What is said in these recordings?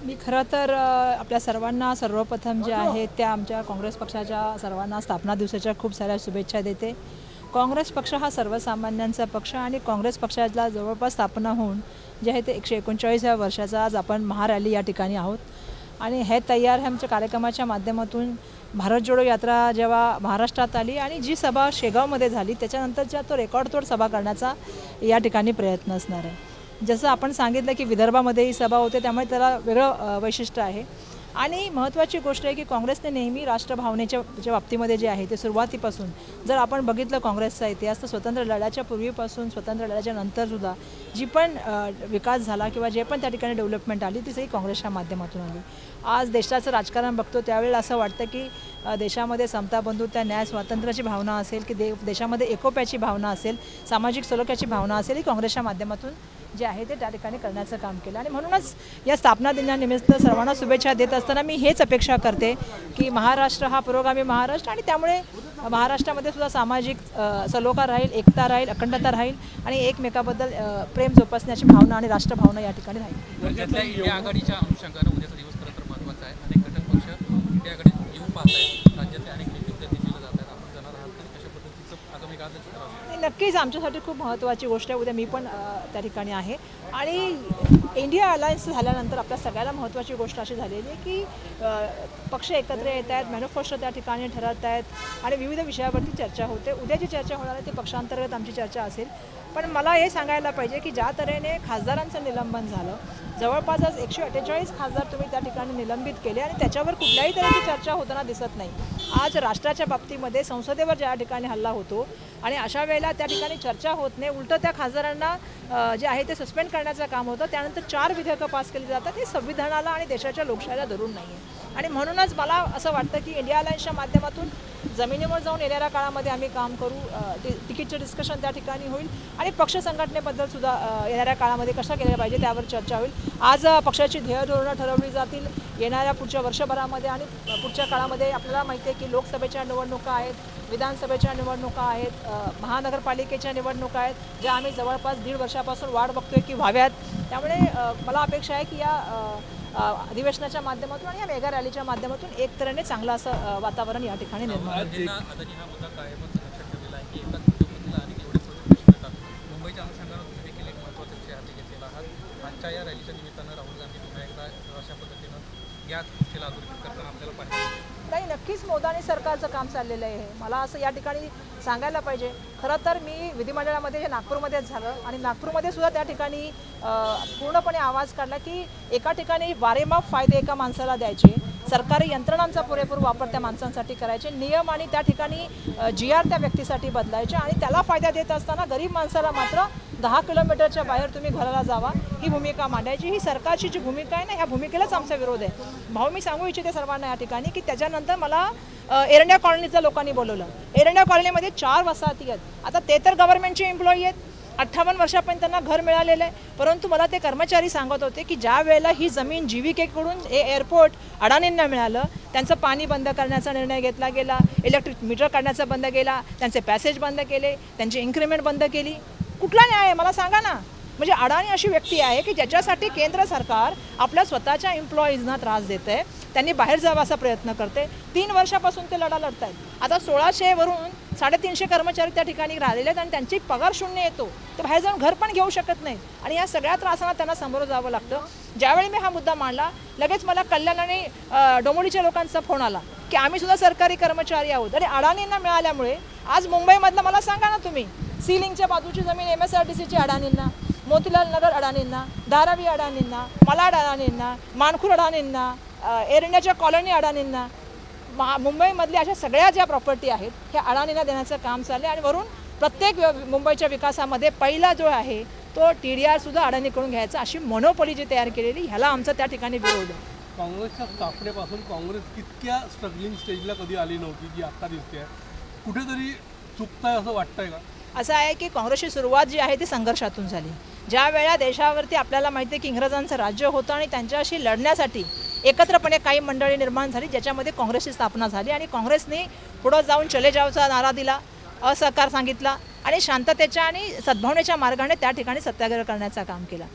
मी खरं तर आपल्या सर्वांना सर्वप्रथम जे आहे त्या आमच्या काँग्रेस पक्षाच्या सर्वांना स्थापना दिवसाच्या खूप साऱ्या शुभेच्छा देते। काँग्रेस पक्ष हा सर्वसामान्यांचा पक्ष आणि काँग्रेस पक्षाला जवळपास स्थापना होऊन जे आहे ते 139व्या वर्षाचा आज आपण महारॅली या ठिकाणी आहोत आणि हे तयार हे आमच्या कार्यक्रमाच्या माध्यमातून भारत जोडो यात्रा जेव्हा महाराष्ट्रात आली आणि जी सभा शेगावमध्ये झाली त्याच्यानंतरच्या तो रेकॉर्डतोड सभा करण्याचा या ठिकाणी प्रयत्न असणार आहे। जसं आपण सांगितलं की विदर्भामध्ये ही सभा होते त्यामुळे त्याला वेगळं वैशिष्ट्य आहे आणि महत्त्वाची गोष्ट आहे की काँग्रेसने नेहमी राष्ट्रभावनेच्या बाबतीमध्ये जे आहे ते सुरुवातीपासून जर आपण बघितलं काँग्रेसचा इतिहास तर स्वतंत्र लढ्याच्या पूर्वीपासून स्वतंत्र लढ्याच्या नंतरसुद्धा जी पण विकास झाला किंवा जे पण त्या ठिकाणी डेव्हलपमेंट आली ती सगळी काँग्रेसच्या माध्यमातून आली। आज देशाचं राजकारण बघतो त्यावेळेला असं वाटतं की देशामध्ये समता बंधुता न्याय स्वातंत्र्याची भावना असेल की देशामध्ये एकोप्याची भावना असेल सामाजिक सलोख्याची भावना असेल ही काँग्रेसच्या माध्यमातून जे आहे ते त्या ठिकाणी करण्याचं काम केलं आणि म्हणूनच या स्थापना दिनानिमित्त सर्वांना शुभेच्छा देत असताना मी हेच अपेक्षा करते की महाराष्ट्र हा पुरोगामी महाराष्ट्र आणि त्यामुळे महाराष्ट्रामध्ये सुद्धा सामाजिक सलोखा राहील एकता राहील अखंडता राहील आणि एकमेकाबद्दल प्रेम जोपासण्याची भावना आणि राष्ट्रभावना या ठिकाणी राहील। इंडिया आघाडीच्या अनुषंगाने उद्याचा दिवस खरं तर महत्त्वाचा आहे। अनेक घटक पक्ष इंडिया आघाडीत येऊन पाहत आहेत राज्यातले अनेक नेते उद्या दिल्लीला जात आहेत आपण जाणार आहात तर कशा पद्धतीचं आगामी काळात नक्कीच आमच्यासाठी खूप महत्त्वाची गोष्ट आहे। उद्या मी पण त्या ठिकाणी आहे आणि इंडिया अलायन्स झाल्यानंतर आपल्या सगळ्याला महत्त्वाची गोष्ट अशी झालेली आहे की पक्ष एकत्र येत आहेत मॅनिफेस्टो त्या ठिकाणी ठरवत आहेत आणि विविध विषयावरती चर्चा होते। उद्याची चर्चा होणार आहे ती पक्षांतर्गत आमची चर्चा असेल पण मला हे सांगायला पाहिजे की ज्या तऱ्हेने खासदारांचं निलंबन झालं जवळपास आज 148 खासदार तुम्ही त्या ठिकाणी निलंबित केले आणि त्याच्यावर कुठल्याही तऱ्हेची चर्चा होताना दिसत नाही। आज राष्ट्राच्या बाबतीमध्ये संसदेवर ज्या ठिकाणी हल्ला होतो आणि अशा वेळेला त्या ठिकाणी चर्चा होत नाही उलटं त्या खासदारांना जे आहे ते सस्पेंड करण्याचं काम होतं त्यानंतर 4 विधेयकं पास केली जातात हे संविधानाला आणि देशाच्या लोकशाहीला धरून नाही आहे आणि म्हणूनच मला असं वाटतं की इंडिया अलायन्सच्या माध्यमातून जमिनीवर जाऊन येणाऱ्या काळामध्ये आम्ही काम करू तिकीटचं डिस्कशन त्या ठिकाणी होईल आणि पक्ष संघटनेबद्दल सुद्धा येणाऱ्या काळामध्ये कसं केलं पाहिजे त्यावर चर्चा होईल। आज पक्षाची ध्येय धोरणं ठरवली जातील येणाऱ्या पुढच्या वर्षभरामध्ये आणि पुढच्या काळामध्ये आपल्याला माहिती आहे की लोकसभेच्या निवडणुका आहेत विधानसभेच्या निवडणुका आहेत महानगरपालिकेच्या निवडणुका आहेत ज्या आम्ही जवळपास 1.5 वर्षापासून वाट बघतोय की व्हाव्यात त्यामुळे मला अपेक्षा आहे की या अधिवेशनाच्या माध्यमातून आणि या मेगा रॅलीच्या माध्यमातून एक तऱ्हेने चांगलं असं वातावरण या ठिकाणी निर्माण होईल। मुंबईच्या अनुषंगाने तुम्ही देखील एक महत्त्वाचा विषय हाती घेतलेला आहात। आजच्या या रॅलीच्या निमित्तानं राहुल गांधी पुन्हा एकदा अशा पद्धतीनं या गोष्टीला अधोरेखित करताना आपल्याला पाहिजे नाही नक्कीच मोदानी सरकारचं काम चाललेलं आहे। मला असं या ठिकाणी सांगायला पाहिजे खरं तर मी विधिमंडळामध्ये हे नागपूरमध्येच झालं आणि नागपूरमध्ये सुद्धा त्या ठिकाणी पूर्णपणे आवाज काढला की एका ठिकाणी वारेमाप फायदे एका माणसाला द्यायचे सरकारी यंत्रणांचा पुरेपूर वापर त्या माणसांसाठी करायचे नियम आणि त्या ठिकाणी GR त्या व्यक्तीसाठी बदलायचे आणि त्याला फायदा देत असताना गरीब माणसाला मात्र 10 किलोमीटरच्या बाहेर तुम्ही घराला जावा ही भूमिका मांडायची ही सरकारची जी भूमिका आहे ना ह्या भूमिकेलाच आमचा विरोध आहे। भाऊ मी सांगू इच्छिते सर्वांना या ठिकाणी की त्याच्यानंतर मला एरंड्या कॉलनीचं लोकांनी बोलवलं। एरंड्या कॉलनीमध्ये 4 वसाहती आहेत आता ते तर गव्हर्नमेंटचे एम्प्लॉई आहेत 58 वर्षापर्यंत त्यांना घर मिळालेलं आहे परंतु मला ते कर्मचारी सांगत होते की ज्या वेळेला ही जमीन जीविकेकडून हे एअरपोर्ट अडाणींना मिळालं त्यांचं पाणी बंद करण्याचा निर्णय घेतला गेला इलेक्ट्रिक मीटर काढण्याचा बंद केला त्यांचे पॅसेज बंद केले त्यांची इन्क्रिमेंट बंद केली कुठला न्याय आहे मला सांगा ना। म्हणजे अडाणी अशी व्यक्ती आहे की ज्याच्यासाठी केंद्र सरकार आपल्या स्वतःच्या एम्प्लॉईजना त्रास देत आहे त्यांनी बाहेर जावं असा प्रयत्न करते 3 वर्षापासून ते लढा लढत आहेत आता 1600 वरून 350 कर्मचारी त्या ठिकाणी राहिलेले आहेत आणि त्यांची पगार शून्य येतो ते बाहेर जाऊन घर पण घेऊ शकत नाहीत आणि या सगळ्या त्रासांना त्यांना सामोरं जावं लागतं। ज्यावेळी मी हा मुद्दा मांडला लगेच मला कल्याण आणि डोंबिवलीच्या लोकांचा फोन आला की आम्ही सुद्धा सरकारी कर्मचारी आहोत आणि अडाणींना मिळाल्यामुळे आज मुंबईमधलं मला सांगा ना तुम्ही सीलिंगच्या बाजूची जमीन MSRTCची अडाणींना मोतीलाल नगर अडाणींना धारावी अडाणींना malaड अडाणींना मानखूर अडाणींना एरंड्याच्या कॉलनी अडाणींना मुंबईमधल्या अशा सगळ्या ज्या प्रॉपर्टी आहेत ह्या अडाणींना देण्याचं काम चाललं आहे आणि वरून प्रत्येक मुंबईच्या विकासामध्ये पहिला जो आहे तो TDR सुद्धा अडाणीकडून घ्यायचा अशी मोनोपोली जी तयार केलेली ह्याला आमचा त्या ठिकाणी विरोध आहे। काँग्रेसच्या स्थापनेपासून काँग्रेस तितक्या स्ट्रगलिंग स्टेजला कधी आली नव्हती जी आता दिसते आहे कुठेतरी चुकताय असं वाटतंय का? असं आहे की काँग्रेसची सुरुवात जी आहे ती संघर्षातून झाली ज्या वेळा देशावरती आपल्याला माहिती आहे की इंग्रजांचं राज्य होतं आणि त्यांच्याशी लढण्यासाठी एकत्रपणे काही मंडळी निर्माण झाली ज्याच्यामध्ये काँग्रेसची स्थापना झाली आणि काँग्रेसने पुढं जाऊन चले जावचा नारा दिला असहकार सांगितला आणि शांततेच्या आणि सद्भावनेच्या मार्गाने त्या ठिकाणी सत्याग्रह करण्याचं काम केलं।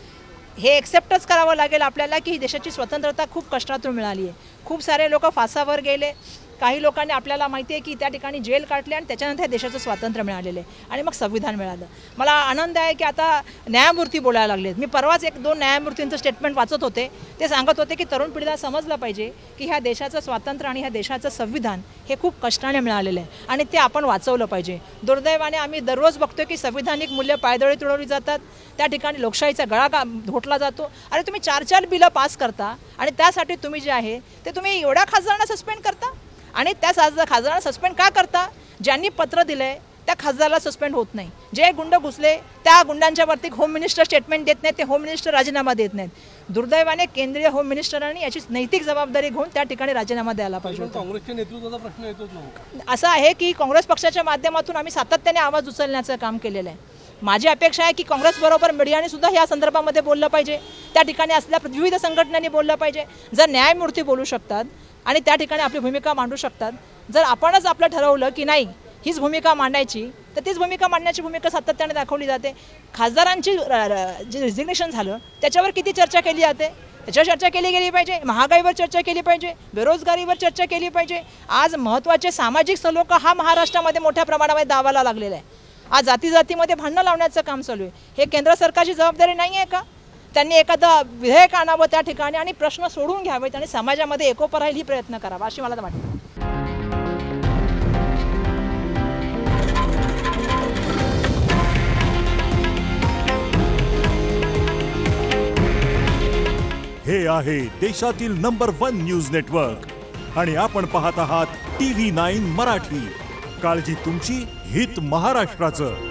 हे एक्सेप्टच करावं लागेल आपल्याला की ही देशाची स्वतंत्रता खूप कष्टातून मिळाली आहे. खूप सारे लोक फासावर गेले, काही लोकांनी आपल्याला माहिती आहे की त्या ठिकाणी जेल काढले आणि त्याच्यानंतर या देशाचं स्वातंत्र्य मिळालेलं आहे आणि मग संविधान मिळालं. मला आनंद आहे की आता न्यायमूर्ती बोलायला लागलेत. मी परवाच 1-2 न्यायमूर्तींचं स्टेटमेंट वाचत होते. ते सांगत होते की तरुण पिढीला समजलं पाहिजे की ह्या देशाचं स्वातंत्र्य आणि ह्या देशाचं संविधान हे खूप कष्टाने मिळालेलं आहे आणि ते आपण वाचवलं पाहिजे. दुर्दैवाने आम्ही दररोज बघतोय की संविधानिक मूल्य पायदळी तुडवली जातात, त्या ठिकाणी लोकशाहीचा गळा घोटला जातो. अरे तुम्ही 4 बिलं पास करता आणि त्यासाठी तुम्ही जे आहे ते तुम्ही एवढ्या खासदारांना सस्पेंड करता आणि त्या खासदारांना सस्पेंड का करता? ज्यांनी पत्र दिलंय त्या खासदाराला सस्पेंड होत नाही. जे गुंड घुसले त्या गुंडांच्यावरती होम मिनिस्टर स्टेटमेंट देत नाहीत, ते होम मिनिस्टर राजीनामा देत नाहीत. दुर्दैवाने केंद्रीय होम मिनिस्टरांनी याची नैतिक जबाबदारी घेऊन त्या ठिकाणी राजीनामा द्यायला पाहिजे होता. काँग्रेसच्या नेतृत्वाचा प्रश्न येतोच ना. असं आहे की काँग्रेस पक्षाच्या माध्यमातून आम्ही सातत्याने आवाज उचलण्याचं काम केलेलं आहे. माझी अपेक्षा आहे की काँग्रेसबरोबर मीडियाने सुद्धा या संदर्भामध्ये बोललं पाहिजे, त्या ठिकाणी असलेल्या विविध संघटनांनी बोललं पाहिजे. जर न्यायमूर्ती बोलू शकतात आणि त्या ठिकाणी आपली भूमिका मांडू शकतात, जर आपणच आपलं ठरवलं की नाही हीच भूमिका मांडायची, तर तीच भूमिका मांडण्याची भूमिका सातत्याने दाखवली जाते. खासदारांची जे रिझिग्नेशन झालं त्याच्यावर किती चर्चा केली जाते? त्याच्यावर चर्चा केली गेली पाहिजे. महागाईवर चर्चा केली पाहिजे, बेरोजगारीवर चर्चा केली पाहिजे. आज महत्त्वाचे सामाजिक सलोख हा महाराष्ट्रामध्ये मोठ्या प्रमाणामध्ये दावाला लागलेला आहे. आज जातीमध्ये भांडणं लावण्याचं काम चालू आहे. हे केंद्र सरकारची जबाबदारी नाही आहे का? त्यांनी एखादं विधेयक आणावं त्या ठिकाणी आणि प्रश्न सोडून घ्यावेत आणि समाजामध्ये एकोपा राहील ही प्रयत्न करावा अशी मला वाटतं. हे आहे देशातील नंबर 1 न्यूज नेटवर्क आणि आपण पाहत आहात TV9 मराठी. काळजी तुमची, हित महाराष्ट्राचं.